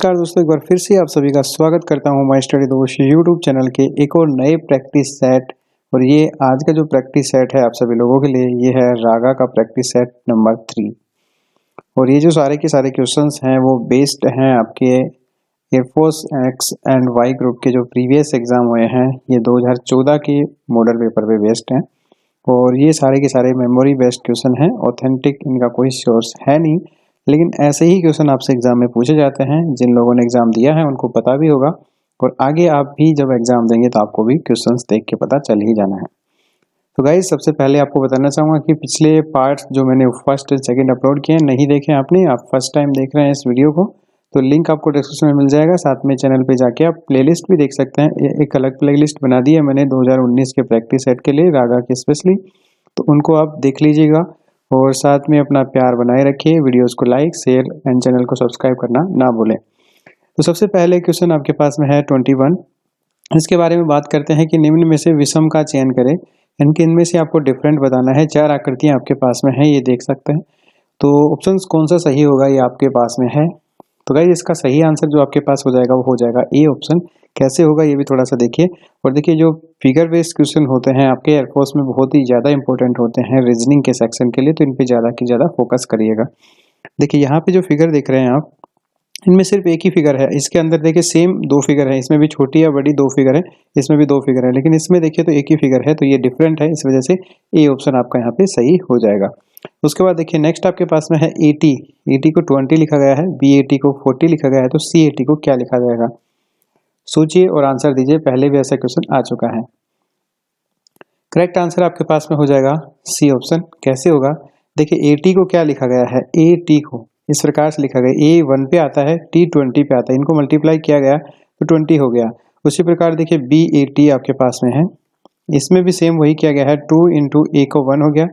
नमस्कार दोस्तों, एक बार फिर से आप सभी का स्वागत करता हूं माय स्टडी दोस्त यूट्यूब चैनल के एक और नए प्रैक्टिस सेट। और ये आज का जो प्रैक्टिस सेट है आप सभी लोगों के लिए ये है रागा का प्रैक्टिस सेट नंबर 3। और ये जो सारे के सारे क्वेश्चंस हैं वो बेस्ड हैं आपके air force X and Y group के जो प्रीवियस एग्जाम हुए हैं, ये 2014 के मॉडल पेपर पे बेस्ड हैं। और ये सारे के सारे मेमोरी बेस्ड क्वेश्चन हैं, ऑथेंटिक इनका कोई सोर्स है नहीं, लेकिन ऐसे ही क्वेश्चन आपसे एग्जाम में पूछे जाते हैं। जिन लोगों ने एग्जाम दिया है उनको पता भी होगा, और आगे आप भी जब एग्जाम देंगे तो आपको भी क्वेश्चंस देख के पता चल ही जाना है। तो गाइस, सबसे पहले आपको बताना चाहूँगा कि पिछले पार्ट्स जो मैंने फर्स्ट एंड सेकंड अपलोड किए हैं, नहीं देखे आपने, आप फर्स्ट टाइम देख रहे हैं इस वीडियो को, तो लिंक आपको डिस्क्रिप्शन में मिल जाएगा। साथ में चैनल पे जाके आप प्लेलिस्ट भी देख सकते हैं। एक अलग प्लेलिस्ट बना दी है मैंने 2019 के प्रैक्टिस सेट के लिए, रागा के स्पेशली, तो उनको आप देख लीजिएगा। और साथ में अपना प्यार बनाए रखिए, वीडियोस को लाइक शेयर एंड चैनल को सब्सक्राइब करना ना भूलें। तो सबसे पहले क्वेश्चन आपके पास में है 21। इसके बारे में बात करते हैं कि निम्न में से विषम का चयन करें। इनमें से आपको डिफरेंट बताना है। 4 आकृतियां आपके पास में है, ये देख सकते हैं। तो ऑप्शन कौन सा सही होगा ये आपके पास में है। तो गाइस, इसका सही आंसर जो आपके पास हो जाएगा वो हो जाएगा ए ऑप्शन। कैसे होगा ये भी थोड़ा सा देखिए। और देखिए, जो फिगर बेस्ड क्वेश्चन होते हैं आपके एयरफोर्स में बहुत ही ज़्यादा इंपॉर्टेंट होते हैं रीजनिंग के सेक्शन के लिए, तो इन पे ज़्यादा की ज़्यादा फोकस करिएगा। देखिए यहाँ पे जो फिगर देख रहे हैं आप, इनमें सिर्फ एक ही फिगर है। इसके अंदर देखिए सेम 2 फिगर है, इसमें भी छोटी या बड़ी 2 फिगर है, इसमें भी 2 फिगर है, लेकिन इसमें देखिए तो एक ही फिगर है, तो ये डिफरेंट है। इस वजह से ए ऑप्शन आपका यहाँ पे सही हो जाएगा। उसके बाद देखिए नेक्स्ट आपके पास में है 80। 80 को 20 लिखा गया है, बी 80 को 40 लिखा गया है, तो सी 80 को क्या लिखा जाएगा? सोचिए और आंसर दीजिए। पहले भी ऐसा क्वेश्चन आ चुका है। करेक्ट आंसर आपके पास में हो जाएगा सी ऑप्शन। कैसे होगा? देखिए 80 को क्या लिखा गया है, ए टी को इस प्रकार से लिखा गया, ए 1 पे आता है, टी 20 पे आता है, इनको मल्टीप्लाई किया गया तो 20 हो गया। उसी प्रकार देखिए बी 80 आपके पास में है, इसमें भी सेम वही किया गया है, 2 इंटू ए को 1 हो गया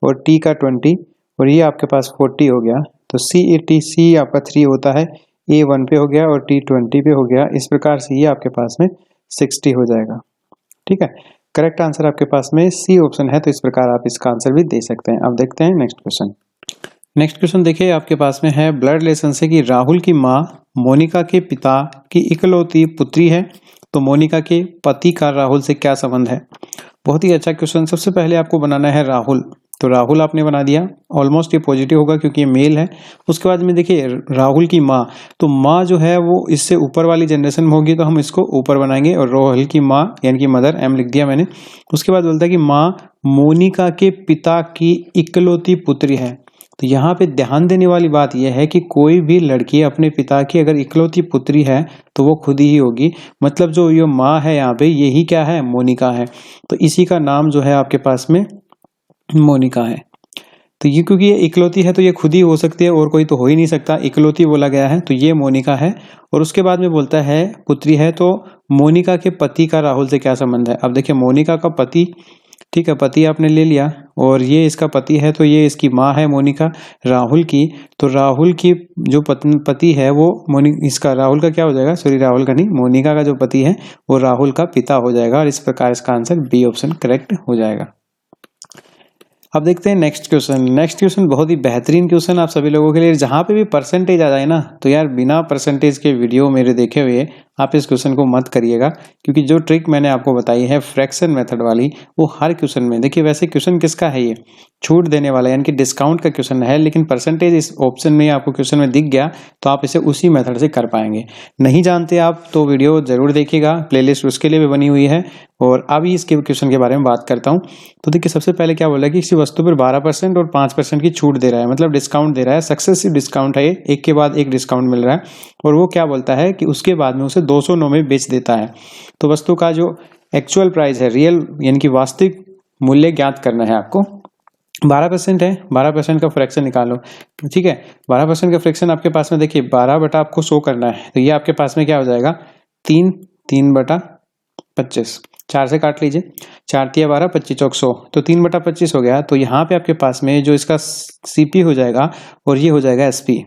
और टी का 20, और ये आपके पास 40 हो गया। तो सी 80 सी आपका 3 होता है, ए 1 पे हो गया और टी 20 पे हो गया। इस प्रकार से ये आपके पास में 60 हो जाएगा। ठीक है, करेक्ट आंसर आपके पास में सी ऑप्शन है। तो इस प्रकार आप इसका आंसर भी दे सकते हैं। अब देखते हैं नेक्स्ट क्वेश्चन। नेक्स्ट क्वेश्चन देखिए आपके पास में है ब्लड रिलेशन से कि राहुल की माँ मोनिका के पिता की इकलौती पुत्री है, तो मोनिका के पति का राहुल से क्या संबंध है? बहुत ही अच्छा क्वेश्चन। सबसे पहले आपको बनाना है राहुल, तो राहुल आपने बना दिया। ऑलमोस्ट ये पॉजिटिव होगा क्योंकि ये मेल है। उसके बाद में देखिए राहुल की माँ, तो माँ जो है वो इससे ऊपर वाली जनरेशन में होगी, तो हम इसको ऊपर बनाएंगे और राहुल की माँ यानी कि मदर, एम लिख दिया मैंने। उसके बाद बोलता है कि माँ मोनिका के पिता की इकलौती पुत्री है। तो यहाँ पे ध्यान देने वाली बात यह है कि कोई भी लड़की अपने पिता की अगर इकलौती पुत्री है तो वो खुद ही होगी। मतलब जो ये माँ है यहाँ पे, यही क्या है, मोनिका है। तो इसी का नाम जो है आपके पास में मोनिका है। तो ये क्योंकि ये इकलौती है तो ये खुद ही हो सकती है, और कोई तो हो ही नहीं सकता। इकलौती बोला गया है तो ये मोनिका है। और उसके बाद में बोलता है पुत्री है, तो मोनिका के पति का राहुल से क्या संबंध है? अब देखिए मोनिका का पति, ठीक है, पति आपने ले लिया, और ये इसका पति है, तो ये इसकी माँ है मोनिका राहुल की। तो राहुल की जो पति है वो इसका राहुल का क्या हो जाएगा, सॉरी राहुल का नहीं, मोनिका का जो पति है वो राहुल का पिता हो जाएगा। और इस प्रकार इसका आंसर बी ऑप्शन करेक्ट हो जाएगा। अब देखते हैं नेक्स्ट क्वेश्चन। नेक्स्ट क्वेश्चन बहुत ही बेहतरीन क्वेश्चन आप सभी लोगों के लिए। जहां पे भी परसेंटेज आ जाए ना, तो यार बिना परसेंटेज के वीडियो मेरे देखे हुए आप इस क्वेश्चन को मत करिएगा, क्योंकि जो ट्रिक मैंने आपको बताई है फ्रैक्शन मेथड वाली, वो हर क्वेश्चन में, देखिए वैसे क्वेश्चन किसका है, ये छूट देने वाला यानी कि डिस्काउंट का क्वेश्चन है, लेकिन परसेंटेज इस ऑप्शन में आपको क्वेश्चन में दिख गया तो आप इसे उसी मेथड से कर पाएंगे। नहीं जानते आप तो वीडियो जरूर देखिएगा, प्लेलिस्ट उसके लिए भी बनी हुई है। और अभी इसके क्वेश्चन के बारे में बात करता हूँ। तो देखिए सबसे पहले क्या बोला कि किसी वस्तु पर 12% और 5% की छूट दे रहा है, मतलब डिस्काउंट दे रहा है, सक्सेसिव डिस्काउंट है ये, एक के बाद एक डिस्काउंट मिल रहा है। और वो क्या बोलता है कि उसके बाद में उसे 209 में बेच देता है। तो वस्तु का जो एक्चुअल प्राइस है, रियल यानी कि वास्तविक मूल्य ज्ञात करना है आपको। 12% है, 12% का फ्रैक्शन निकालो। ठीक है, 12% का फ्रैक्शन आपके पास में देखिए 12 बटा आपको 100 करना है, तो ये आपके पास में क्या हो जाएगा, 3 बटा 25, 4 से काट लीजिए, 4 तिया 12, 25 चौक 100, तो 3 बटा 25 हो गया। तो यहाँ पे आपके पास में जो इसका सीपी हो जाएगा और ये हो जाएगा एसपी।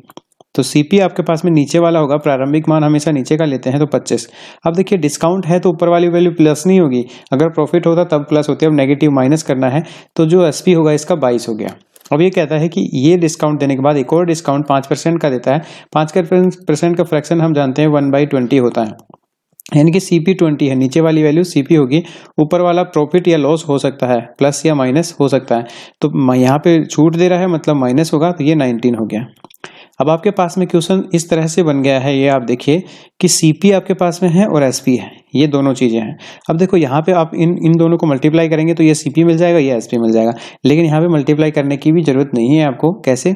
तो सीपी आपके पास में नीचे वाला होगा, प्रारंभिक मान हमेशा नीचे का लेते हैं, तो 25। अब देखिए डिस्काउंट है तो ऊपर वाली वैल्यू प्लस नहीं होगी, अगर प्रॉफिट होता तब प्लस होती है, अब नेगेटिव माइनस करना है, तो जो एसपी होगा इसका 22 हो गया। अब ये कहता है कि ये डिस्काउंट देने के बाद एक और डिस्काउंट 5% का देता है। 5% का फ्रैक्शन हम जानते हैं 1/20 होता है, यानी कि CP20 है, नीचे वाली वैल्यू CP होगी, ऊपर वाला प्रॉफिट या लॉस हो सकता है, प्लस या माइनस हो सकता है। तो यहाँ पे छूट दे रहा है मतलब माइनस होगा, तो ये 19 हो गया। अब आपके पास में क्वेश्चन इस तरह से बन गया है, ये आप देखिए कि CP आपके पास में है और SP है, ये दोनों चीजें हैं। अब देखो यहाँ पे आप इन दोनों को मल्टीप्लाई करेंगे तो ये CP मिल जाएगा, ये SP मिल जाएगा, लेकिन यहाँ पे मल्टीप्लाई करने की भी जरूरत नहीं है आपको। कैसे?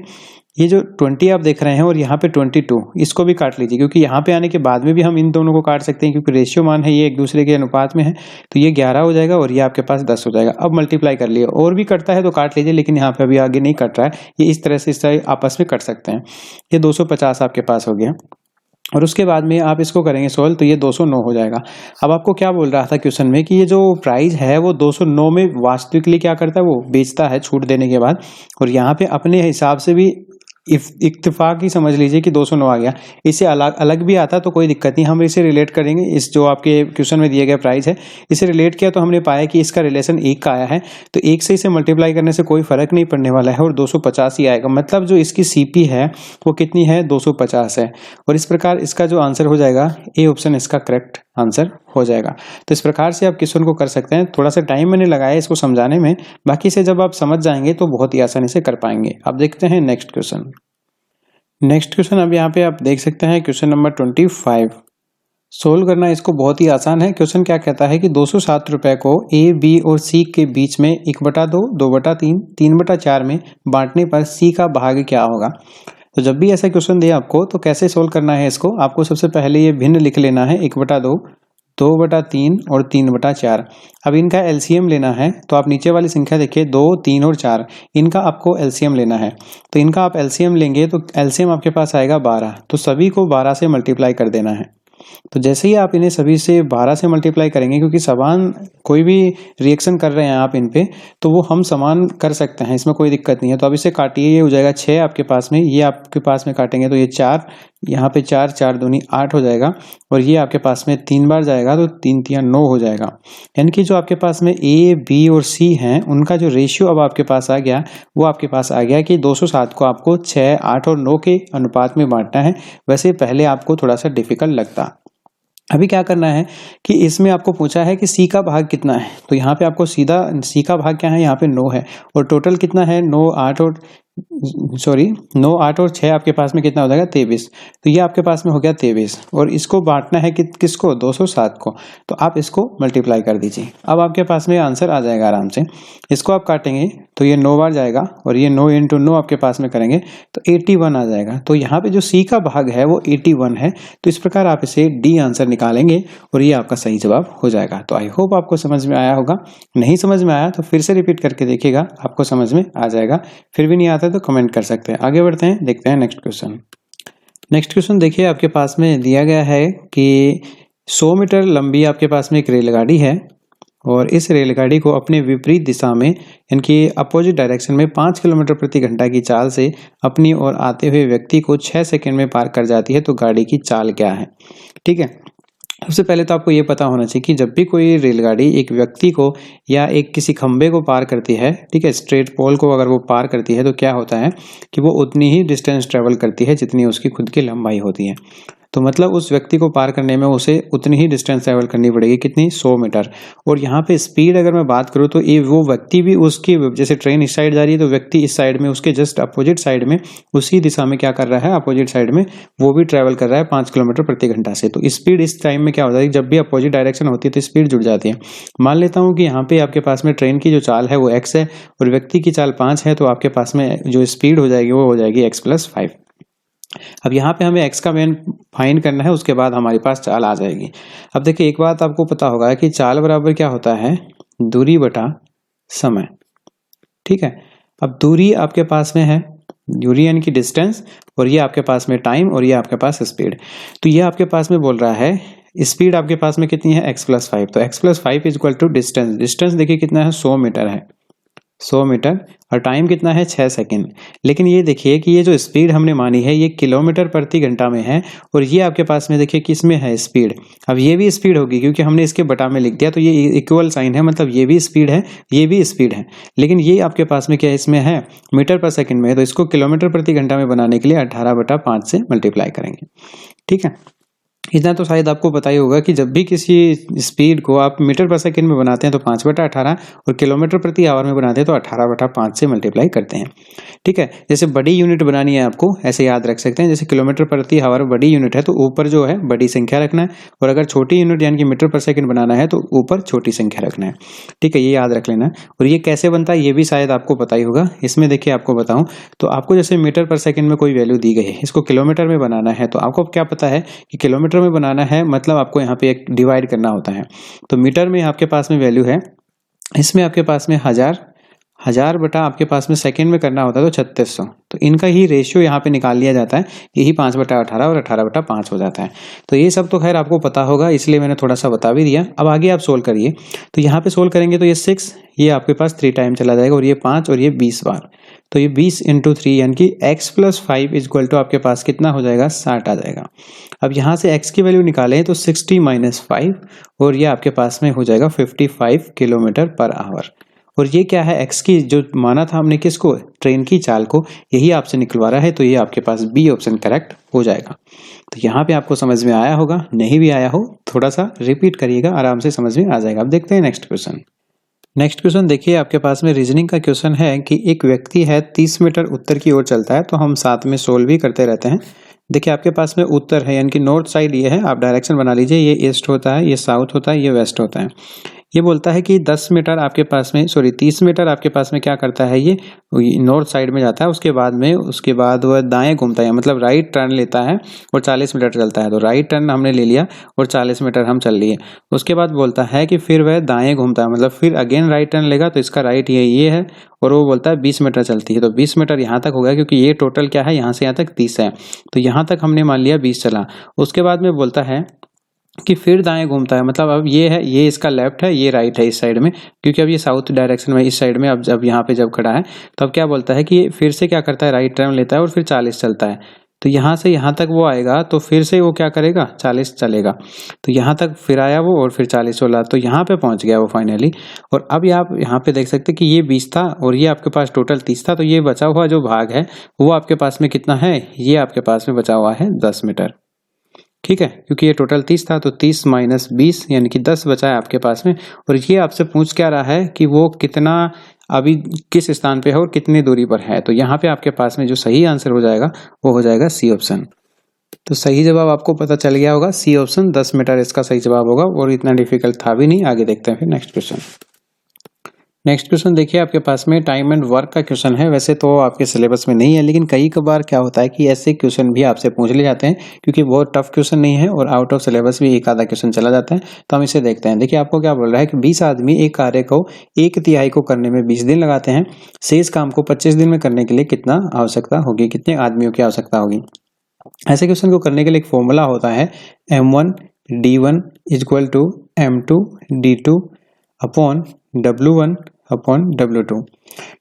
ये जो 20 आप देख रहे हैं और यहाँ पे 22, इसको भी काट लीजिए, क्योंकि यहाँ पे आने के बाद में भी हम इन दोनों को काट सकते हैं, क्योंकि रेशियो मान है ये एक दूसरे के अनुपात में है। तो ये 11 हो जाएगा और ये आपके पास 10 हो जाएगा। अब मल्टीप्लाई कर लिए, और भी कटता है तो काट लीजिए, लेकिन यहाँ पे अभी आगे नहीं कट रहा है, ये इस तरह से आपस में कट सकते हैं। ये 250 आपके पास हो गया, और उसके बाद में आप इसको करेंगे सोल्व, तो ये 209 हो जाएगा। अब आपको क्या बोल रहा था क्वेश्चन में कि ये जो प्राइस है वो 209 में वास्तविकली क्या करता है, वो बेचता है छूट देने के बाद, और यहाँ पे अपने हिसाब से भी इत्तेफाक ही समझ लीजिए कि 209 आ गया। इससे अलग अलग भी आता तो कोई दिक्कत नहीं, हम इसे रिलेट करेंगे, इस जो आपके क्वेश्चन में दिया गया प्राइस है इसे रिलेट किया तो हमने पाया कि इसका रिलेशन 1 का आया है, तो 1 से इसे मल्टीप्लाई करने से कोई फर्क नहीं पड़ने वाला है और 250 ही आएगा। मतलब जो इसकी CP है वो कितनी है, 250 है, और इस प्रकार इसका जो आंसर हो जाएगा, ए ऑप्शन इसका करेक्ट आंसर हो जाएगा। तो इस प्रकार से आप क्वेश्चन को कर सकते हैं। थोड़ा सा टाइम मैंने लगाया इसको समझाने में, बाकी से जब आप समझ जाएंगे तो बहुत ही आसानी से कर पाएंगे। अब देखते हैं नेक्स्ट क्वेश्चन। नेक्स्ट क्वेश्चन अब यहाँ पे आप देख सकते हैं क्वेश्चन नंबर 25। सोल्व करना इसको बहुत ही आसान है। क्वेश्चन क्या कहता है कि 207 रुपए को A, B और C के बीच में 1/2, 2/3, 3/4 में बांटने पर C का भाग क्या होगा। तो जब भी ऐसा क्वेश्चन दे आपको तो कैसे सोल्व करना है इसको, आपको सबसे पहले ये भिन्न लिख लेना है, 1/2, 2/3 और 3/4। अब इनका LCM लेना है, तो आप नीचे वाली संख्या देखिए 2, 3 और 4, इनका आपको LCM लेना है। तो इनका आप LCM लेंगे तो LCM आपके पास आएगा 12, तो सभी को 12 से मल्टीप्लाई कर देना है। तो जैसे ही आप इन्हें सभी से 12 से मल्टीप्लाई करेंगे, क्योंकि समान कोई भी रिएक्शन कर रहे हैं आप इन पे, तो वो हम समान कर सकते हैं, इसमें कोई दिक्कत नहीं है। तो अब इसे काटिए, ये हो जाएगा 6 आपके पास में, ये आपके पास में काटेंगे तो ये 4, यहाँ पे 4, 4 दूनी 8 हो जाएगा, और ये आपके पास में 3 बार जाएगा तो 3 3 9 हो जाएगा। यानी कि जो आपके पास में A, B और C हैं, उनका जो रेशियो अब आपके पास आ गया, वो आपके पास आ गया कि 207 को आपको 6, 8 और 9 के अनुपात में बांटना है। वैसे पहले आपको थोड़ा सा डिफिकल्ट लगता। अभी क्या करना है कि इसमें आपको पूछा है कि C का भाग कितना है, तो यहाँ पे आपको सीधा C का भाग क्या है, यहाँ पे 9 है, और टोटल कितना है, 9, 8 और 6 आपके पास में कितना हो जाएगा, 23। तो ये आपके पास में हो गया 23, और इसको बांटना है कि किसको, 207 को। तो आप इसको मल्टीप्लाई कर दीजिए, अब आपके पास में आंसर आ जाएगा आराम से। इसको आप काटेंगे तो ये 9 बार जाएगा, और ये 9 × 9 आपके पास में करेंगे तो 81 आ जाएगा। तो यहाँ पे जो C का भाग है वो 81 है। तो इस प्रकार आप इसे D आंसर निकालेंगे और ये आपका सही जवाब हो जाएगा। तो आई होप आपको समझ में आया होगा। नहीं समझ में आया तो फिर से रिपीट करके देखिएगा, आपको समझ में आ जाएगा। फिर भी नहीं आता तो कमेंट कर सकते हैं। आगे बढ़ते हैं, देखते हैं नेक्स्ट क्वेश्चन। नेक्स्ट क्वेश्चन देखिए, आपके पास में दिया गया है कि 100 मीटर लंबी आपके पास में एक रेलगाड़ी है, और इस रेलगाड़ी को अपने विपरीत दिशा में, यानी अपोजिट डायरेक्शन में 5 किलोमीटर प्रति घंटा की चाल से अपनी ओर आते हुए व्यक्ति को 6 सेकंड में पार कर जाती है। तो गाड़ी की चाल क्या है। ठीक है, सबसे पहले तो आपको ये पता होना चाहिए कि जब भी कोई रेलगाड़ी एक व्यक्ति को या एक किसी खंबे को पार करती है, ठीक है, स्ट्रेट पोल को अगर वो पार करती है, तो क्या होता है कि वो उतनी ही डिस्टेंस ट्रेवल करती है जितनी उसकी खुद की लंबाई होती है। तो मतलब उस व्यक्ति को पार करने में उसे उतनी ही डिस्टेंस ट्रेवल करनी पड़ेगी, कितनी, 100 मीटर। और यहाँ पे स्पीड अगर मैं बात करूँ तो ये वो व्यक्ति भी उसकी, जैसे ट्रेन इस साइड जा रही है तो व्यक्ति इस साइड में, उसके जस्ट अपोजिट साइड में, उसी दिशा में क्या कर रहा है, अपोजिट साइड में वो भी ट्रेवल कर रहा है 5 किलोमीटर प्रति घंटा से। तो स्पीड इस टाइम में क्या होता है, जब भी अपोजिट डायरेक्शन होती है तो स्पीड जुड़ जाती है। मान लेता हूँ कि यहाँ पे आपके पास में ट्रेन की जो चाल है वो x है और व्यक्ति की चाल 5 है, तो आपके पास में जो स्पीड हो जाएगी वो हो जाएगी x + 5। अब यहाँ पे हमें x का मान फाइंड करना है, उसके बाद हमारे पास चाल आ जाएगी। अब देखिए, एक बात आपको पता होगा कि चाल बराबर क्या होता है, दूरी बटा समय। ठीक है, अब दूरी आपके पास में है, दूरी यानी कि डिस्टेंस, और ये आपके पास में टाइम, और ये आपके पास स्पीड। तो ये आपके पास में बोल रहा है स्पीड आपके पास में कितनी है, x + 5। तो x + 5 = डिस्टेंस। डिस्टेंस देखिए कितना है, 100 मीटर है। 100 मीटर और टाइम कितना है 6 सेकंड। लेकिन ये देखिए कि ये जो स्पीड हमने मानी है ये किलोमीटर प्रति घंटा में है और ये आपके पास में देखिए किस में है स्पीड। अब ये भी स्पीड होगी क्योंकि हमने इसके बटा में लिख दिया तो ये इक्वल साइन है, मतलब ये भी स्पीड है ये भी स्पीड है। लेकिन ये आपके पास में क्या इसमें है मीटर पर सेकंड में है, तो इसको किलोमीटर प्रति घंटा में बनाने के लिए 18/5 से मल्टीप्लाई करेंगे। ठीक है, इतना तो शायद आपको पता ही होगा कि जब भी किसी स्पीड को आप मीटर पर सेकंड में बनाते हैं तो 5/18 और किलोमीटर प्रति आवर में बनाते हैं तो 18/5 से मल्टीप्लाई करते हैं। ठीक है, जैसे बड़ी यूनिट बनानी है आपको ऐसे याद रख सकते हैं, जैसे किलोमीटर प्रति आवर बड़ी यूनिट है तो ऊपर जो है बड़ी संख्या रखना है, और अगर छोटी यूनिट यानी कि मीटर पर सेकंड बनाना है तो ऊपर छोटी संख्या रखना है। ठीक है, ये याद रख लेना। और ये कैसे बनता है ये भी शायद आपको पता ही होगा। इसमें देखिए आपको बताऊं तो आपको जैसे मीटर पर सेकंड में कोई वैल्यू दी गई है, इसको किलोमीटर में बनाना है तो आपको क्या पता है कि किलोमीटर में बनाना है मतलब आपको यहाँ पे एक डिवाइड करना होता है। तो मीटर में आपके पास में वैल्यू है, इसमें आपके पास में 1000 बटा आपके पास में सेकंड में करना होता है तो 3600, तो इनका ही रेशियो यहाँ पे निकाल लिया जाता है, यही 5/18 और 18/5 हो जाता है। तो ये सब तो खैर आपको पता होगा इसलिए मैंने थोड़ा सा बता भी दिया। अब आगे आप सोल्व करिए, तो यहाँ पे सोल्व करेंगे तो ये 6 ये आपके पास 3 टाइम चला जाएगा और ये 5 और ये 20 बार, तो ये 20 × 3 यानी कि x + 5 = आपके पास कितना हो जाएगा 60 आ जाएगा। अब यहाँ से x की वैल्यू निकालें तो 60 - 5 और ये आपके पास में हो जाएगा 55 km/h। और ये क्या है x की जो माना था हमने किसको ट्रेन की चाल को, यही आपसे निकलवा रहा है, तो ये आपके पास बी ऑप्शन करेक्ट हो जाएगा। तो यहाँ पे आपको समझ में आया होगा, नहीं भी आया हो थोड़ा सा रिपीट करिएगा आराम से समझ में आ जाएगा। अब देखते हैं नेक्स्ट क्वेश्चन। नेक्स्ट क्वेश्चन देखिए आपके पास में रीजनिंग का क्वेश्चन है कि एक व्यक्ति है 30 मीटर उत्तर की ओर चलता है, तो हम साथ में सोल्व भी करते रहते हैं। देखिए आपके पास में उत्तर है यानी कि नॉर्थ साइड ये है, आप डायरेक्शन बना लीजिए, ये ईस्ट होता है, ये साउथ होता है, ये वेस्ट होता है। ये बोलता है कि 10 मीटर आपके पास में 30 मीटर आपके पास में क्या करता है, ये नॉर्थ साइड में जाता है, उसके बाद वह दाएं घूमता है मतलब राइट टर्न लेता है और 40 मीटर चलता है। तो राइट टर्न हमने ले लिया और 40 मीटर हम चल लिए। उसके बाद बोलता है कि फिर वह दाएं घूमता है मतलब फिर अगेन राइट टर्न लेगा, तो इसका राइट ये है और वो बोलता है 20 मीटर चलती है, तो 20 मीटर यहाँ तक हो गया क्योंकि ये टोटल क्या है यहाँ से यहाँ तक 30 है, तो यहाँ तक हमने मान लिया 20 चला। उसके बाद में बोलता है कि फिर दाएं घूमता है, मतलब अब ये है, ये इसका लेफ्ट है, ये राइट है इस साइड में, क्योंकि अब ये साउथ डायरेक्शन में इस साइड में अब जब यहाँ पे जब खड़ा है तो अब क्या बोलता है कि ये फिर से क्या करता है राइट टर्न लेता है और फिर 40 चलता है। तो यहाँ से यहाँ तक वो आएगा तो फिर से वो क्या करेगा 40 चलेगा, तो यहाँ तक फिर आया वो और फिर 40 चला, तो यहाँ पे पहुँच गया वो फाइनली। और अब आप यहाँ पे देख सकते कि ये 20 था और ये आपके पास टोटल 30 था, तो ये बचा हुआ जो भाग है वो आपके पास में कितना है, ये आपके पास में बचा हुआ है 10 मीटर। ठीक है, क्योंकि ये टोटल 30 था तो 30 - 20 यानी कि 10 बचा है आपके पास में। और ये आपसे पूछ क्या रहा है कि वो कितना अभी किस स्थान पे है और कितनी दूरी पर है, तो यहाँ पे आपके पास में जो सही आंसर हो जाएगा वो हो जाएगा सी ऑप्शन। तो सही जवाब आपको पता चल गया होगा, सी ऑप्शन 10 मीटर इसका सही जवाब होगा और इतना डिफिकल्ट था भी नहीं। आगे देखते हैं फिर नेक्स्ट क्वेश्चन। नेक्स्ट क्वेश्चन देखिए आपके पास में टाइम एंड वर्क का क्वेश्चन है। वैसे तो आपके सिलेबस में नहीं है, लेकिन कई बार क्या होता है कि ऐसे क्वेश्चन भी आपसे पूछ ले जाते हैं, क्योंकि बहुत टफ क्वेश्चन नहीं है और आउट ऑफ सिलेबस भी एक आधा क्वेश्चन चला जाता है। तो हम इसे देखते हैं। देखिए आपको क्या बोल रहा है कि 20 आदमी एक कार्य को 1/3 को करने में 20 दिन लगाते हैं, शेष काम को 25 दिन में करने के लिए कितना आवश्यकता होगी, कितने आदमियों की आवश्यकता होगी। ऐसे क्वेश्चन को करने के लिए एक फॉर्मूला होता है M1D1 = M2 D2 upon W1 upon W2।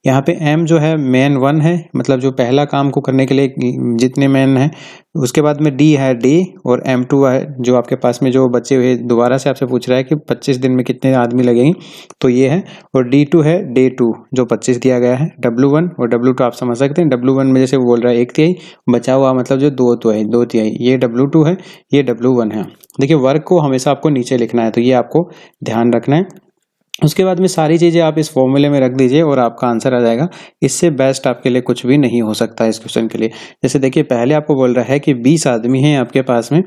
यहाँ पे M जो है मेन 1 है, मतलब जो पहला काम को करने के लिए जितने मेन है। उसके बाद में D है डे और M2 है जो आपके पास में जो बचे हुए, दोबारा से आपसे पूछ रहा है कि 25 दिन में कितने आदमी लगेंगे, तो ये है। और D2 है डे 2 जो 25 दिया गया है। W1 और W2 आप समझ सकते हैं। W1 में जैसे वो बोल रहा है 1/3 बचा हुआ, मतलब जो 2/3 ये W2 है, ये W1 है। देखिए वर्क को हमेशा आपको नीचे लिखना है, तो ये आपको ध्यान रखना है। उसके बाद में सारी चीज़ें आप इस फॉर्मूले में रख दीजिए और आपका आंसर आ जाएगा। इससे बेस्ट आपके लिए कुछ भी नहीं हो सकता इस क्वेश्चन के लिए। जैसे देखिए पहले आपको बोल रहा है कि 20 आदमी हैं आपके पास में,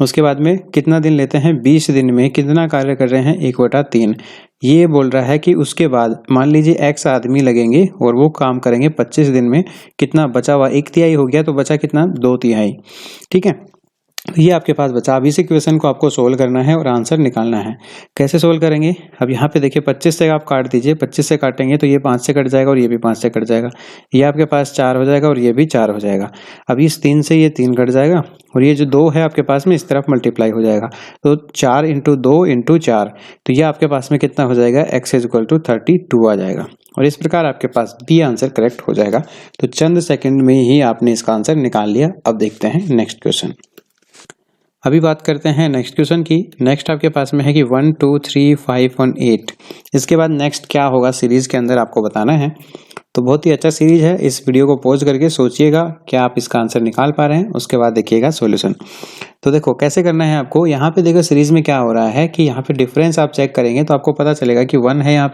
उसके बाद में कितना दिन लेते हैं, 20 दिन में कितना कार्य कर रहे हैं 1/3। ये बोल रहा है कि उसके बाद मान लीजिए x आदमी लगेंगे और वो काम करेंगे 25 दिन में, कितना बचा हुआ 1/3 हो गया, तो बचा कितना 2/3। ठीक है, ये आपके पास बचा। अब इसी क्वेश्चन को आपको सोल्व करना है और आंसर निकालना है। कैसे सोल्व करेंगे, अब यहाँ पे देखिए 25 से आप काट दीजिए, 25 से काटेंगे तो ये 5 से कट जाएगा और ये भी 5 से कट जाएगा, ये आपके पास 4 हो जाएगा और ये भी 4 हो जाएगा। अब इस 3 से ये 3 कट जाएगा और ये जो 2 है आपके पास में इस तरफ मल्टीप्लाई हो जाएगा, तो 4 × 2 × 4, तो ये आपके पास में कितना हो जाएगा x = 32 आ जाएगा। और इस प्रकार आपके पास बी आंसर करेक्ट हो जाएगा। तो चंद सेकंड में ही आपने इसका आंसर निकाल लिया। अब देखते हैं नेक्स्ट क्वेश्चन। अभी बात करते हैं नेक्स्ट क्वेश्चन की। नेक्स्ट आपके पास में है कि 1 2 3 5 1 8। इसके बाद नेक्स्ट क्या होगा सीरीज के अंदर आपको बताना है। तो बहुत ही अच्छा सीरीज है। इस वीडियो को पॉज करके सोचिएगा क्या आप इसका आंसर निकाल पा रहे हैं, उसके बाद देखिएगा सॉल्यूशन। तो देखो कैसे करना है आपको। यहाँ पे देखो सीरीज में क्या हो रहा है कि यहाँ पे डिफरेंस आप चेक करेंगे तो आपको पता चलेगा कि 1 है, यहाँ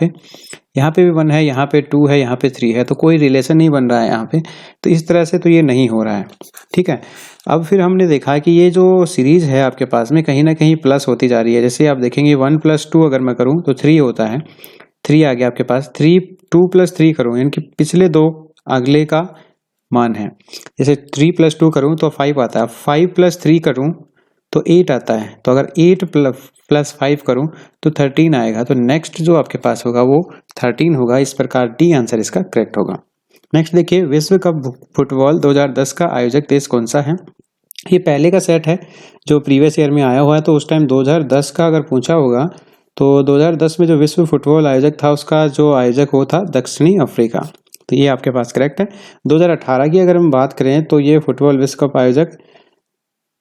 पे भी 1 है, यहाँ पे 2 है, यहाँ पे 3 है। तो कोई रिलेशन नहीं बन रहा है यहाँ पे। तो इस तरह से तो ये नहीं हो रहा है, ठीक है। अब फिर हमने देखा कि ये जो सीरीज है आपके पास में कहीं ना कहीं प्लस होती जा रही है। जैसे आप देखेंगे 1 + 2 अगर मैं करूँ तो 3 होता है, 3 आ गया आपके पास। 2 + 3 करूँ यानी कि पिछले दो अगले का मान है। जैसे 3 + 2 करूँ तो 5 आता है, 5 + 3 करूँ तो 8 आता है। तो अगर 8 + 5 करूँ तो 13 आएगा। तो नेक्स्ट जो आपके पास होगा वो 13 होगा। इस प्रकार डी आंसर इसका करेक्ट होगा। नेक्स्ट देखिए, विश्व कप फुटबॉल 2010 का आयोजक देश कौन सा है। ये पहले का सेट है जो प्रीवियस ईयर में आया हुआ है। तो उस टाइम 2010 का अगर पूछा होगा तो 2010 में जो विश्व फुटबॉल आयोजक था उसका जो आयोजक वो था दक्षिणी अफ्रीका। तो ये आपके पास करेक्ट है। 2018 की अगर हम बात करें तो ये फुटबॉल विश्व कप आयोजक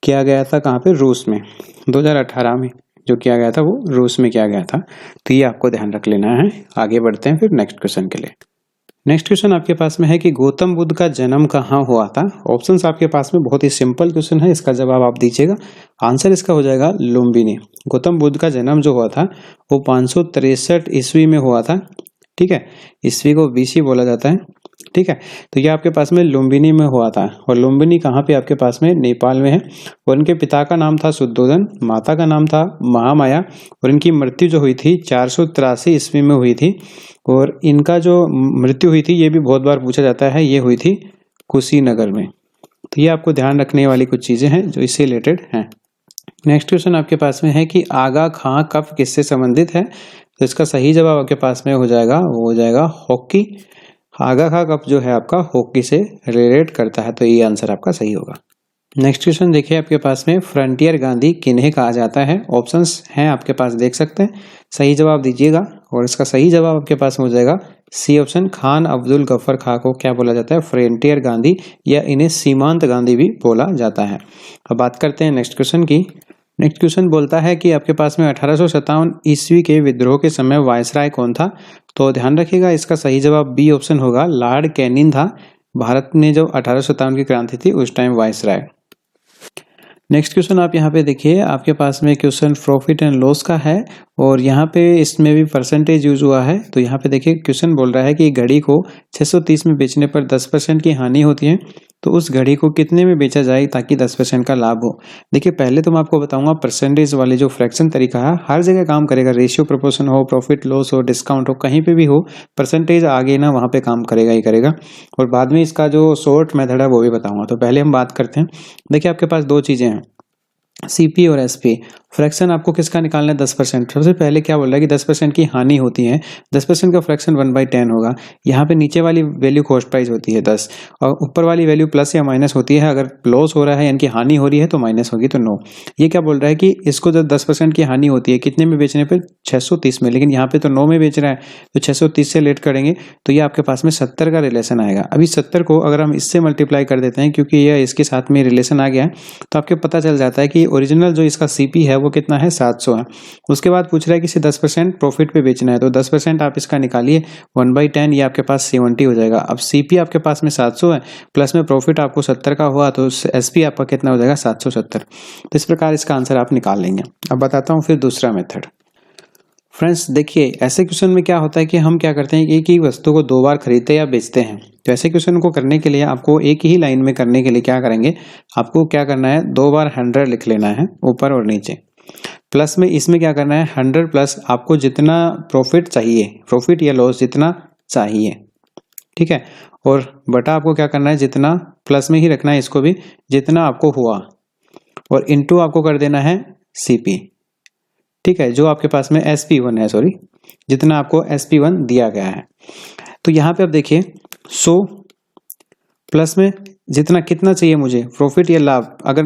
किया गया था कहाँ पे, रूस में। 2018 में जो किया गया था वो रूस में किया गया था। तो ये आपको ध्यान रख लेना है। आगे बढ़ते हैं फिर नेक्स्ट क्वेश्चन के लिए। नेक्स्ट क्वेश्चन आपके पास में है कि गौतम बुद्ध का जन्म कहाँ हुआ था। ऑप्शंस आपके पास में बहुत ही सिंपल क्वेश्चन है, इसका जवाब आप दीजिएगा। आंसर इसका हो जाएगा लुम्बिनी। गौतम बुद्ध का जन्म जो हुआ था वो 563 ईस्वी में हुआ था, ठीक है। ईस्वी को BC बोला जाता है, ठीक है। तो ये आपके पास में लुम्बिनी में हुआ था। और लुम्बिनी कहाँ पे आपके पास में, नेपाल में है। और इनके पिता का नाम था शुद्धोधन, माता का नाम था महामाया। और इनकी मृत्यु जो हुई थी 483 ईस्वी में हुई थी। और इनका जो मृत्यु हुई थी ये भी बहुत बार पूछा जाता है, ये हुई थी कुशीनगर में। तो ये आपको ध्यान रखने वाली कुछ चीजें हैं जो इससे रिलेटेड हैं। नेक्स्ट क्वेश्चन आपके पास में है कि आगा खां कप किससे संबंधित है। तो इसका सही जवाब आपके पास में हो जाएगा, वो हो जाएगा हॉकी। आगा खां कप जो है आपका हॉकी से रिलेट करता है। तो ये आंसर आपका सही होगा। नेक्स्ट क्वेश्चन देखिए आपके पास में, फ्रंटियर गांधी किन्हें कहा जाता है। ऑप्शंस हैं आपके पास, देख सकते हैं। सही जवाब दीजिएगा। और इसका सही जवाब आपके पास हो जाएगा सी ऑप्शन, खान अब्दुल गफ्फर खां को क्या बोला जाता है, फ्रंटियर गांधी, या इन्हें सीमांत गांधी भी बोला जाता है। अब बात करते हैं नेक्स्ट क्वेश्चन की। नेक्स्ट क्वेश्चन बोलता है कि आपके पास में 1857 ईस्वी के विद्रोह के समय वायसराय कौन था। तो ध्यान रखिएगा, इसका सही जवाब बी ऑप्शन होगा, लॉर्ड कैनिंग था। भारत में जो 1857 की क्रांति थी उस टाइम वायसराय। नेक्स्ट क्वेश्चन आप यहाँ पे देखिए, आपके पास में क्वेश्चन प्रॉफिट एंड लॉस का है। और यहाँ पे इसमें भी परसेंटेज यूज हुआ है। तो यहाँ पे देखिए क्वेश्चन बोल रहा है कि घड़ी को 630 में बेचने पर 10% की हानि होती है, तो उस घड़ी को कितने में बेचा जाए ताकि 10% का लाभ हो। देखिए पहले तो मैं आपको बताऊंगा परसेंटेज वाले जो फ्रैक्शन तरीका है हर जगह काम करेगा। रेशियो प्रोपोर्शन हो, प्रॉफिट लॉस हो, डिस्काउंट हो, कहीं पे भी हो, परसेंटेज आगे ना वहाँ पे काम करेगा ही करेगा। और बाद में इसका जो शॉर्ट मेथड है वो भी बताऊंगा। तो पहले हम बात करते हैं। देखिए आपके पास दो चीजें हैं, CP और SP। फ्रैक्शन आपको किसका निकालना है, 10%। सबसे पहले क्या बोल रहा है कि 10% की हानि होती है। 10% का फ्रैक्शन 1/10 होगा। यहाँ पे नीचे वाली वैल्यू कॉस्ट प्राइस होती है 10, और ऊपर वाली वैल्यू प्लस या माइनस होती है। अगर लॉस हो रहा है यानी कि हानि हो रही है तो माइनस होगी, तो नो। ये क्या बोल रहा है कि इसको जब 10% की हानि होती है कितने में बेचने पर, 630 में। लेकिन यहाँ पे तो 9 में बेच रहा है, तो 630 से लेट करेंगे तो ये आपके पास में 70 का रिलेशन आएगा। अभी 70 को अगर हम इससे मल्टीप्लाई कर देते हैं, क्योंकि यह इसके साथ में रिलेशन आ गया है, तो आपको पता चल जाता है कि ओरिजिनल जो इसका CP है वो कितना है, 700 है। उसके बाद पूछ रहा है कि इसे 10% प्रॉफिट पे बेचना है, तो 10% आप इसका निकालिए, 1/10 ये आपके पास 70 हो जाएगा। अब CP आपके पास में 700 है, प्लस में प्रॉफिट आपको 70 का हुआ, तो SP आपका कितना हो जाएगा, 770। तो इस प्रकार इसका आंसर आप निकाल लेंगे। अब बताता हूँ फिर दूसरा मेथड। फ्रेंड्स देखिए, ऐसे क्वेश्चन में क्या होता है कि हम क्या करते हैं, एक ही वस्तु को 2 बार खरीदते या बेचते हैं। तो ऐसे क्वेश्चन को करने के लिए आपको एक ही लाइन में करने के लिए क्या करेंगे, आपको क्या करना है, 2 बार 100 लिख लेना है ऊपर और नीचे। प्लस में इसमें क्या करना है, 100 प्लस आपको जितना प्रॉफिट चाहिए, प्रॉफिट या लॉस जितना चाहिए, ठीक है। और बटा आपको क्या करना है, जितना प्लस में ही रखना है इसको भी, जितना आपको हुआ। और इनटू आपको कर देना है CP, ठीक है, जो आपके पास में SP1 है, सॉरी, जितना आपको SP1 दिया गया है। तो यहाँ पे आप देखिए 100 प्लस में जितना कितना चाहिए मुझे, प्रॉफिट या लाभ, अगर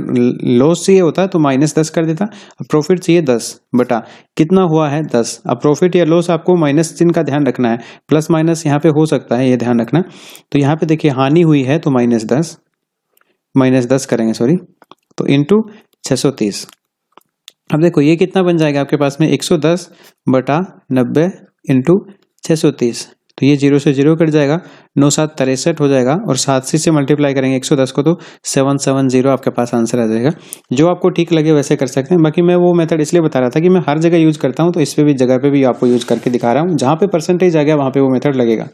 लॉस चाहिए होता तो -10 कर देता, अब प्रॉफिट चाहिए 10 बटा कितना हुआ है 10। अब प्रॉफिट या लॉस आपको माइनस चिन्ह का ध्यान रखना है, प्लस माइनस यहाँ पे हो सकता है, ये ध्यान रखना। तो यहाँ पे देखिए हानि हुई है तो -10 करेंगे सॉरी, तो इंटू 630। अब देखो ये कितना बन जाएगा आपके पास में 110 बटा 90 इंटू 630, तो ये 0 से 0 कट जाएगा, 9 7 63 हो जाएगा, और 7 से मल्टीप्लाई करेंगे 110 को तो 770 आपके पास आंसर आ जाएगा। जो आपको ठीक लगे वैसे कर सकते हैं, बाकी मैं वो मेथड इसलिए बता रहा था कि मैं हर जगह यूज करता हूँ, तो इस पे भी जगह पे भी आपको यूज करके दिखा रहा हूँ, जहाँ पे परसेंटेज आ गया वहाँ पे वो मेथड लगेगा।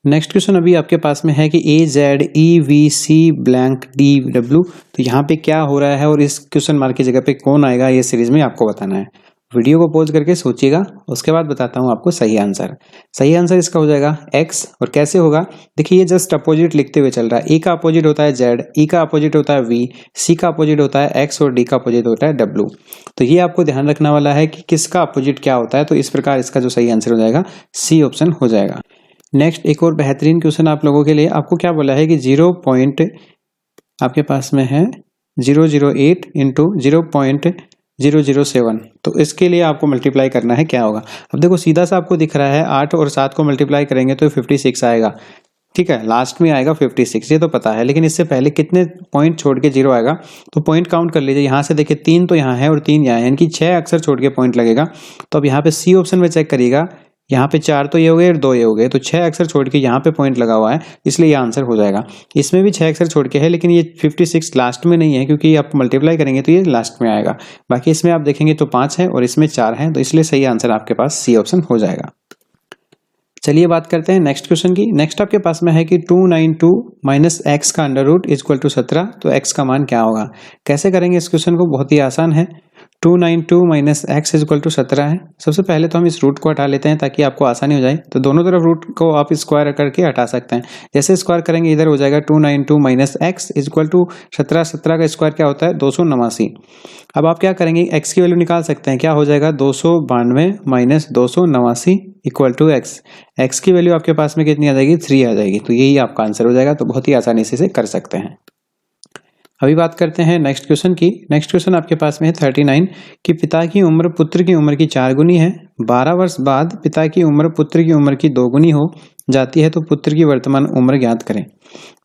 नेक्स्ट क्वेश्चन अभी आपके पास में है कि AZEVC∠DW, तो यहाँ पे क्या हो रहा है और इस क्वेश्चन मार्क की जगह पे कौन आएगा, ये सीरीज में आपको बताना है। वीडियो को पॉज करके सोचिएगा, उसके बाद बताता हूँ आपको सही आंसर। सही आंसर इसका हो जाएगा x, और कैसे होगा देखिए, ये जस्ट अपोजिट लिखते हुए चल रहा है। A का अपोजिट होता है Z, E का अपोजिट होता है V, C का अपोजिट होता है X और D का अपोजिट होता है W। तो ये आपको ध्यान रखना वाला है कि किसका अपोजिट क्या होता है, तो इस प्रकार इसका जो सही आंसर हो जाएगा C ऑप्शन हो जाएगा। नेक्स्ट एक और बेहतरीन क्वेश्चन आप लोगों के लिए, आपको क्या बोला है कि 0 पॉइंट आपके पास में है 008 इंटू 0.007, तो इसके लिए आपको मल्टीप्लाई करना है, क्या होगा। अब देखो सीधा सा आपको दिख रहा है 8 और 7 को मल्टीप्लाई करेंगे तो 56 आएगा, ठीक है, लास्ट में आएगा 56, ये तो पता है, लेकिन इससे पहले कितने पॉइंट छोड़ के 0 आएगा, तो पॉइंट काउंट कर लीजिए। यहाँ से देखिए 3 तो यहाँ है और 3 यहाँ है, यानी कि 6 अक्सर छोड़ के पॉइंट लगेगा। तो अब यहाँ पे सी ऑप्शन में चेक करिएगा, यहाँ पे 4 तो ये हो गए और 2 ये हो गए, तो 6 अक्षर छोड़ के यहाँ पे पॉइंट लगा हुआ है, इसलिए ये आंसर हो जाएगा। इसमें भी 6 अक्षर छोड़ के है, लेकिन ये 56 लास्ट में नहीं है, क्योंकि आप मल्टीप्लाई करेंगे तो ये लास्ट में आएगा। बाकी इसमें आप देखेंगे तो 5 है और इसमें 4 है, तो इसलिए सही आंसर आपके पास सी ऑप्शन हो जाएगा। चलिए बात करते हैं नेक्स्ट क्वेश्चन की। नेक्स्ट आपके पास में है कि 292 माइनस एक्स का अंडर रूट इक्वल टू 17, तो एक्स का मान क्या होगा। कैसे करेंगे इस क्वेश्चन को, बहुत ही आसान है। 292 माइनस एक्स इक्वल टू 17 है। सबसे पहले तो हम इस रूट को हटा लेते हैं ताकि आपको आसानी हो जाए, तो दोनों तरफ रूट को आप स्क्वायर करके हटा सकते हैं। जैसे स्क्वायर करेंगे इधर हो जाएगा 292 माइनस एक्स इक्वल टू 17, 17 का स्क्वायर क्या होता है 289। अब आप क्या करेंगे, एक्स की वैल्यू निकाल सकते हैं, क्या हो जाएगा 292 minus 289 equal to X. X की वैल्यू आपके पास में कितनी आ जाएगी 3 आ जाएगी, तो यही आपका आंसर हो जाएगा। तो बहुत ही आसानी से इसे कर सकते हैं। अभी बात करते हैं नेक्स्ट क्वेश्चन की। नेक्स्ट क्वेश्चन आपके पास में है 39 कि पिता की उम्र पुत्र की उम्र की 4 गुनी है, 12 वर्ष बाद पिता की उम्र पुत्र की उम्र की 2 गुनी हो जाती है, तो पुत्र की वर्तमान उम्र ज्ञात करें।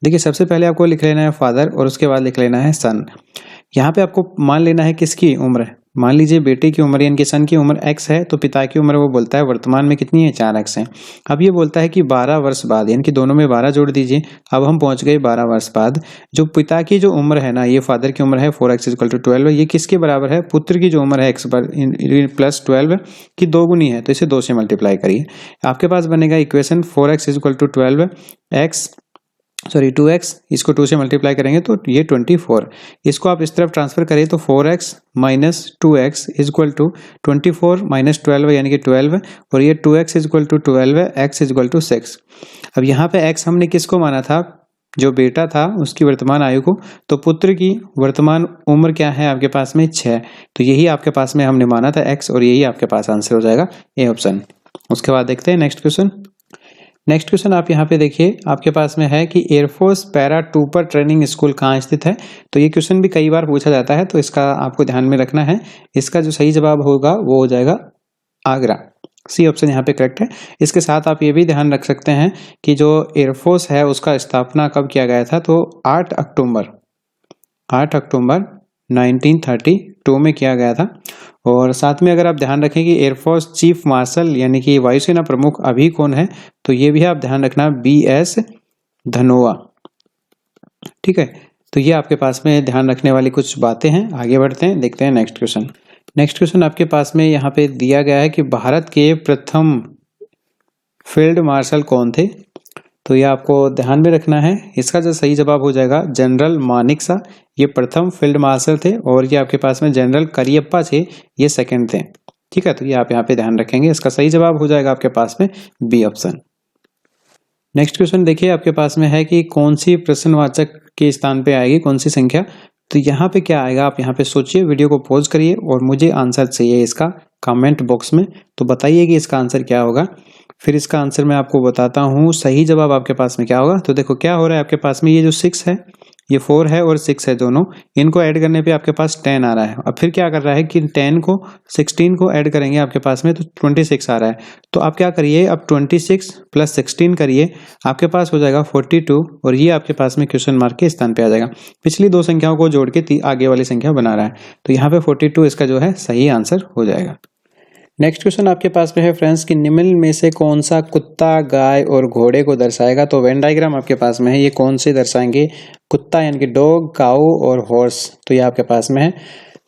देखिए सबसे पहले आपको लिख लेना है फादर और उसके बाद लिख लेना है सन। यहाँ पे आपको मान लेना है किसकी उम्र, मान लीजिए बेटे की उम्र यानी कि सन की उम्र x है, तो पिता की उम्र वो बोलता है वर्तमान में कितनी है 4x है। अब ये बोलता है कि 12 वर्ष बाद, यानी कि दोनों में 12 जोड़ दीजिए। अब हम पहुंच गए 12 वर्ष बाद। जो पिता की जो उम्र है ना, ये फादर की उम्र है 4x इक्वल टू 12, ये किसके बराबर है, पुत्र की जो उम्र है x प्लस 12 की 2 गुनी है, तो इसे 2 से मल्टीप्लाई करिए। आपके पास बनेगा equation 4x equal to 2x, इसको 2 से मल्टीप्लाई करेंगे तो ये 24। इसको आप इस तरफ ट्रांसफर करें तो 4x minus 2x equal to 24 minus 12 यानी कि 12, और ये 2x इक्वल टू 12 है, x इक्वल टू 6। अब यहाँ पे x हमने किसको माना था, जो बेटा था उसकी वर्तमान आयु को, तो पुत्र की वर्तमान उम्र क्या है आपके पास में 6, तो यही आपके पास में हमने माना था x, और यही आपके पास आंसर हो जाएगा ए ऑप्शन। उसके बाद देखते हैं नेक्स्ट क्वेश्चन। नेक्स्ट क्वेश्चन आप यहाँ पे देखिए, आपके पास में है कि air force para trooper training school कहाँ स्थित है। तो ये क्वेश्चन भी कई बार पूछा जाता है, तो इसका आपको ध्यान में रखना है। इसका जो सही जवाब होगा वो हो जाएगा आगरा, सी ऑप्शन यहाँ पे करेक्ट है। इसके साथ आप ये भी ध्यान रख सकते हैं कि जो एयरफोर्स है उसका स्थापना कब किया गया था, तो 8 अक्टूबर 1932 में किया गया था। और साथ में अगर आप ध्यान रखें कि एयरफोर्स चीफ मार्शल यानी कि वायुसेना प्रमुख अभी कौन है, तो ये भी आप ध्यान रखना BS धनोआ, ठीक है। तो ये आपके पास में ध्यान रखने वाली कुछ बातें हैं। आगे बढ़ते हैं, देखते हैं नेक्स्ट क्वेश्चन। नेक्स्ट क्वेश्चन आपके पास में यहाँ पे दिया गया है कि भारत के प्रथम फील्ड मार्शल कौन थे, तो ये आपको ध्यान में रखना है। इसका जो सही जवाब हो जाएगा जनरल मानेकशॉ, ये प्रथम फील्ड मार्शल थे, और ये आपके पास में जनरल करियप्पा थे, ये सेकंड थे, ठीक है। तो ये आप यहाँ पे ध्यान रखेंगे। इसका सही जवाब हो जाएगा आपके पास में बी ऑप्शन। नेक्स्ट क्वेश्चन देखिए, आपके पास में है कि कौन सी प्रश्नवाचक के स्थान पे आएगी, कौन सी संख्या। तो यहाँ पे क्या आएगा, आप यहाँ पे सोचिए, वीडियो को पॉज करिए और मुझे आंसर चाहिए इसका कमेंट बॉक्स में, तो बताइए कि इसका आंसर क्या होगा। फिर इसका आंसर मैं आपको बताता हूँ। सही जवाब आपके पास में क्या होगा, तो देखो क्या हो रहा है आपके पास में, ये जो 6 है, ये 4 है और 6 है, दोनों इनको ऐड करने पे आपके पास 10 आ रहा है। अब फिर क्या कर रहा है कि 10 को 16 को ऐड करेंगे आपके पास में तो 26 आ रहा है। तो आप क्या करिए, अब 26 प्लस 16 करिए, आपके पास हो जाएगा 42 और ये आपके पास में क्वेश्चन मार्क के स्थान पे आ जाएगा। पिछली दो संख्याओं को जोड़ के आगे वाली संख्या बना रहा है, तो यहाँ पे 42 इसका जो है सही आंसर हो जाएगा। नेक्स्ट क्वेश्चन आपके पास में है फ्रेंड्स कि निम्न में से कौन सा कुत्ता, गाय और घोड़े को दर्शाएगा। तो वेन डायग्राम आपके पास में है, ये कौन से दर्शाएंगे, कुत्ता यानी कि डॉग, काऊ और हॉर्स, तो ये आपके पास में है।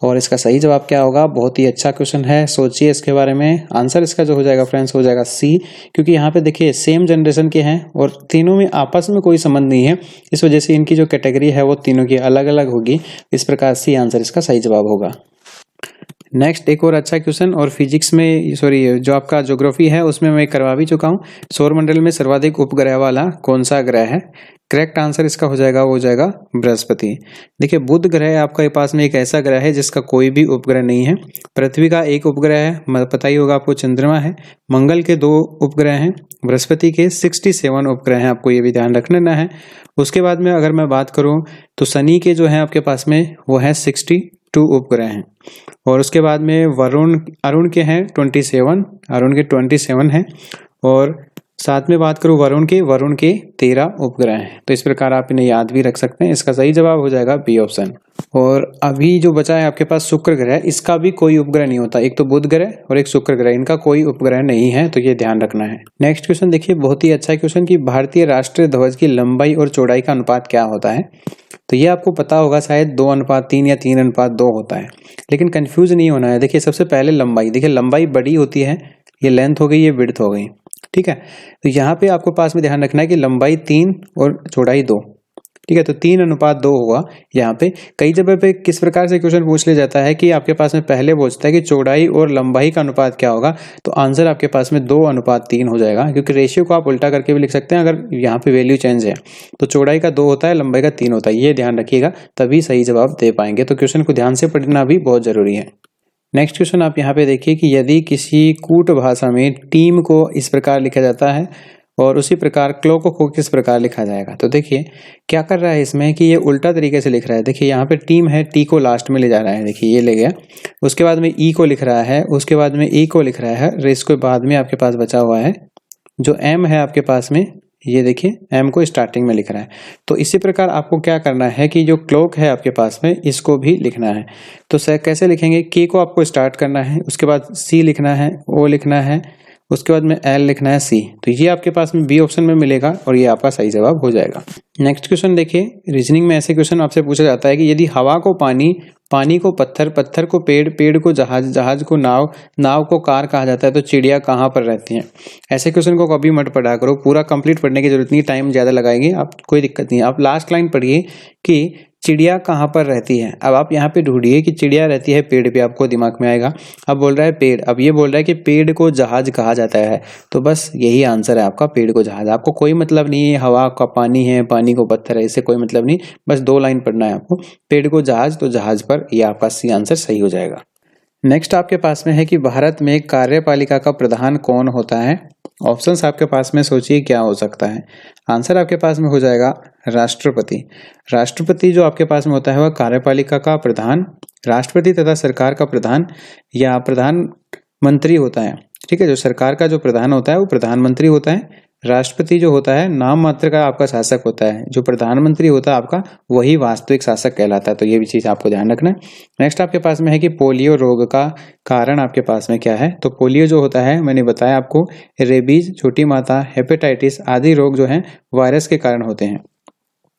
और इसका सही जवाब क्या होगा, बहुत ही अच्छा क्वेश्चन है, सोचिए इसके बारे में। आंसर इसका जो हो जाएगा फ्रेंड्स हो जाएगा सी, क्योंकि यहाँ पे देखिए सेम जनरेशन के हैं और तीनों में आपस में कोई संबंध नहीं है, इस वजह से इनकी जो कैटेगरी है वो तीनों की अलग अलग होगी। इस प्रकार सी आंसर इसका सही जवाब होगा। नेक्स्ट एक और अच्छा क्वेश्चन, और फिजिक्स में जो आपका ज्योग्राफी है उसमें मैं करवा भी चुका हूँ। सौरमंडल में सर्वाधिक उपग्रह वाला कौन सा ग्रह है। करेक्ट आंसर इसका हो जाएगा, वो हो जाएगा बृहस्पति। देखिए बुध ग्रह आपके पास में एक ऐसा ग्रह है जिसका कोई भी उपग्रह नहीं है। पृथ्वी का एक उपग्रह है, पता ही होगा आपको, चंद्रमा है। मंगल के 2 उपग्रह हैं, बृहस्पति के 67 उपग्रह हैं, आपको ये भी ध्यान रखना है। उसके बाद में अगर मैं बात करूँ तो शनि के जो है आपके पास में वो है 62 उपग्रह हैं। और उसके बाद में अरुण के हैं 27, अरुण के 27 हैं। और साथ में बात करूं वरुण के 13 उपग्रह हैं। तो इस प्रकार आप इन्हें याद भी रख सकते हैं। इसका सही जवाब हो जाएगा बी ऑप्शन। और अभी जो बचा है आपके पास शुक्र ग्रह, इसका भी कोई उपग्रह नहीं होता, एक तो बुध ग्रह और एक शुक्र ग्रह, इनका कोई उपग्रह नहीं है, तो ये ध्यान रखना है। नेक्स्ट क्वेश्चन देखिए, बहुत ही अच्छा क्वेश्चन कि भारतीय राष्ट्रीय ध्वज की लंबाई और चौड़ाई का अनुपात क्या होता है। तो ये आपको पता होगा शायद 2:3 या 3:2 होता है, लेकिन कंफ्यूज नहीं होना है। देखिए सबसे पहले लंबाई, देखिए लंबाई बड़ी होती है, ये लेंथ हो गई, ये विड्थ हो गई, ठीक है। तो यहाँ पे आपको पास में ध्यान रखना है कि लंबाई 3 और चौड़ाई 2, ठीक है। तो 3:2 होगा। यहाँ पे कई जगह पे किस प्रकार से क्वेश्चन पूछ लिया जाता है कि आपके पास में पहले पूछता है कि चौड़ाई और लंबाई का अनुपात क्या होगा, तो आंसर आपके पास में 2:3 हो जाएगा, क्योंकि रेशियो को आप उल्टा करके भी लिख सकते हैं अगर यहाँ पे वैल्यू चेंज है। तो चौड़ाई का 2 होता है, लंबाई का 3 होता है, ये ध्यान रखिएगा, तभी सही जवाब दे पाएंगे। तो क्वेश्चन को ध्यान से पढ़ना भी बहुत जरूरी है। नेक्स्ट क्वेश्चन आप यहाँ पे देखिए कि यदि किसी कूट भाषा में टीम को इस प्रकार लिखा जाता है और उसी प्रकार क्लॉक को किस प्रकार लिखा जाएगा। तो देखिए क्या कर रहा है इसमें कि ये उल्टा तरीके से लिख रहा है। देखिए यहाँ पे टीम है, टी को लास्ट में ले जा रहा है, देखिए ये ले गया। उसके बाद में ई को लिख रहा है, उसके बाद में ई को लिख रहा है, रेस के बाद में आपके पास बचा हुआ है जो एम है आपके पास में, ये देखिए एम को स्टार्टिंग में लिख रहा है। तो इसी प्रकार आपको क्या करना है कि जो क्लॉक है आपके पास में इसको भी लिखना है। तो सर कैसे लिखेंगे, के को आपको स्टार्ट करना है, उसके बाद सी लिखना है, ओ लिखना है, उसके बाद में एल लिखना है, सी। तो ये आपके पास में बी ऑप्शन में मिलेगा और ये आपका सही जवाब हो जाएगा। नेक्स्ट क्वेश्चन देखिए, रीजनिंग में ऐसे क्वेश्चन आपसे पूछा जाता है कि यदि हवा को पानी, पानी को पत्थर, पत्थर को पेड़, पेड़ को जहाज, जहाज को नाव, नाव को कार कहा जाता है, तो चिड़िया कहाँ पर रहती हैं। ऐसे क्वेश्चन को कभी मत पढ़ा करो, पूरा कंप्लीट पढ़ने की जरूरत नहीं, टाइम ज्यादा लगाएंगे आप, कोई दिक्कत नहीं है। आप लास्ट लाइन पढ़िए कि चिड़िया कहाँ पर रहती है। अब आप यहाँ पे ढूंढिए कि चिड़िया रहती है पेड़ पे, आपको दिमाग में आएगा। अब बोल रहा है पेड़, अब ये बोल रहा है कि पेड़ को जहाज कहा जाता है, तो बस यही आंसर है आपका, पेड़ को जहाज। आपको कोई मतलब नहीं है हवा का पानी है, पानी को पत्थर है, इससे कोई मतलब नहीं, बस 2 लाइन पढ़ना है आपको, पेड़ को जहाज, तो जहाज पर, यह आपका सी आंसर सही हो जाएगा। नेक्स्ट आपके पास में है कि भारत में कार्यपालिका का प्रधान कौन होता है। ऑप्शंस आपके पास में सोचिए क्या हो सकता है। आंसर आपके पास में हो जाएगा राष्ट्रपति। राष्ट्रपति जो आपके पास में होता है वह कार्यपालिका का प्रधान, राष्ट्रपति तथा सरकार का प्रधान या प्रधानमंत्री होता है, ठीक है। जो सरकार का जो प्रधान होता है वो प्रधानमंत्री होता है। राष्ट्रपति जो होता है नाम मात्र का आपका शासक होता है, जो प्रधानमंत्री होता है आपका वही वास्तविक शासक कहलाता है। तो ये भी चीज आपको ध्यान रखना है। नेक्स्ट आपके पास में है कि पोलियो रोग का कारण आपके पास में क्या है। तो पोलियो जो होता है, मैंने बताया आपको, रेबीज, छोटी माता, हेपेटाइटिस आदि रोग जो हैं वायरस के कारण होते हैं।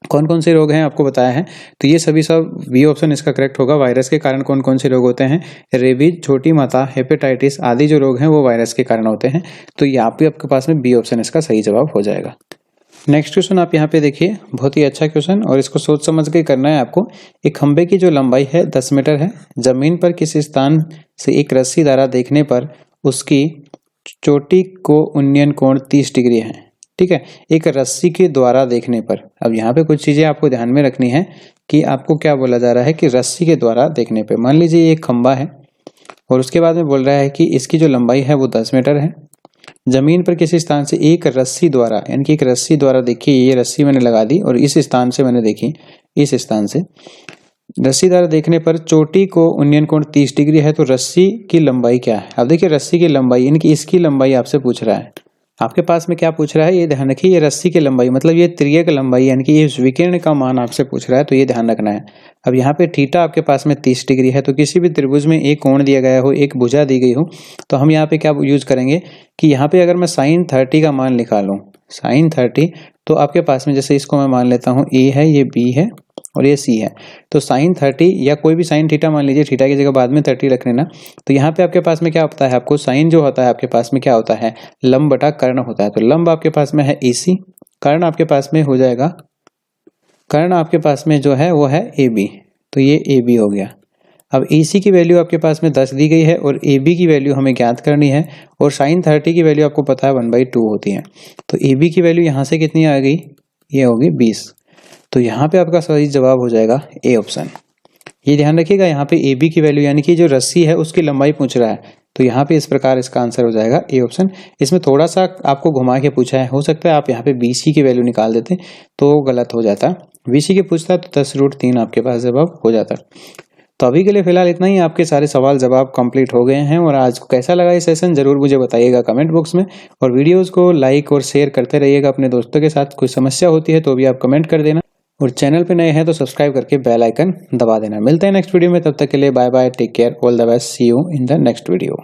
कौन कौन से रोग हैं आपको बताया है, तो ये सभी सब बी ऑप्शन इसका करेक्ट होगा। वायरस के कारण कौन कौन से रोग होते हैं, रेबीज, छोटी माता, हेपेटाइटिस आदि जो रोग हैं वो वायरस के कारण होते हैं। तो यहाँ पे आपके पास में बी ऑप्शन इसका सही जवाब हो जाएगा। नेक्स्ट क्वेश्चन आप यहाँ पे देखिए, बहुत ही अच्छा क्वेश्चन, और इसको सोच समझ के करना है आपको। एक खंबे की जो लंबाई है 10 मीटर है, जमीन पर किसी स्थान से एक रस्सी द्वारा देखने पर उसकी चोटी को उन्नयन कोण 30 डिग्री है, ठीक है, एक रस्सी के द्वारा देखने पर। अब यहाँ पे कुछ चीजें आपको ध्यान में रखनी है कि आपको क्या बोला जा रहा है कि रस्सी के द्वारा देखने पे। मान लीजिए ये एक खंबा है और उसके बाद में बोल रहा है कि इसकी जो लंबाई है वो 10 मीटर है, जमीन पर किसी स्थान से एक रस्सी द्वारा, यानी कि एक रस्सी द्वारा, देखिए ये रस्सी मैंने लगा दी और इस स्थान से मैंने देखी, इस स्थान से रस्सी द्वारा देखने पर चोटी को उन्नयन कोण 30 डिग्री है, तो रस्सी की लंबाई क्या है। अब देखिए रस्सी की लंबाई, यानी कि इसकी लंबाई आपसे पूछ रहा है। आपके पास में क्या पूछ रहा है, ये ध्यान रखिए, ये रस्सी की लंबाई मतलब ये त्रिज्या की लंबाई, यानी कि ये विकर्ण का मान आपसे पूछ रहा है, तो ये ध्यान रखना है। अब यहाँ पे थीटा आपके पास में 30 डिग्री है, तो किसी भी त्रिभुज में एक कोण दिया गया हो, एक भुजा दी गई हो, तो हम यहाँ पे क्या यूज करेंगे कि यहाँ पे अगर मैं sin 30 का मान निकालूं, sin 30, तो आपके पास में जैसे इसको मैं मान लेता हूँ a है, ये b है और ये c है, तो sin 30 या कोई भी sin थीटा मान लीजिए, थीटा की जगह बाद में 30 रख लेना। तो यहाँ पे आपके पास में क्या होता है, आपको साइन जो होता है आपके पास में क्या होता है, लंब बटा कर्ण होता है। तो लंब आपके पास में है AC, कर्ण आपके पास में हो जाएगा, कर्ण आपके पास में जो है वो है AB, तो ये AB हो गया। अब AC की वैल्यू आपके पास में 10 दी गई है और AB की वैल्यू हमें ज्ञात करनी है, और sin 30 की वैल्यू आपको पता है 1/2 होती है। तो AB की वैल्यू यहाँ से कितनी आ गई, ये होगी 20। तो यहाँ पे आपका सही जवाब हो जाएगा A ऑप्शन। ये ध्यान रखिएगा, यहाँ पे AB की वैल्यू यानी कि जो रस्सी है उसकी लंबाई पूछ रहा है, तो यहाँ पे इस प्रकार इसका आंसर हो जाएगा A ऑप्शन। इसमें थोड़ा सा आपको घुमा के पूछा है, हो सकता है आप यहाँ पे BC की वैल्यू निकाल देते तो गलत हो जाता। BC के पूछता तो 10√3 आपके पास जवाब हो जाता। तो अभी के लिए फिलहाल इतना ही, आपके सारे सवाल जवाब कंप्लीट हो गए हैं। और आज को कैसा लगा ये सेशन जरूर मुझे बताइएगा कमेंट बॉक्स में, और वीडियोस को लाइक और शेयर करते रहिएगा अपने दोस्तों के साथ। कोई समस्या होती है तो भी आप कमेंट कर देना, और चैनल पे नए हैं तो सब्सक्राइब करके बेल आइकन दबा देना। मिलते हैं नेक्स्ट वीडियो में, तब तक के लिए bye bye, take care, all the best, see you in the next video.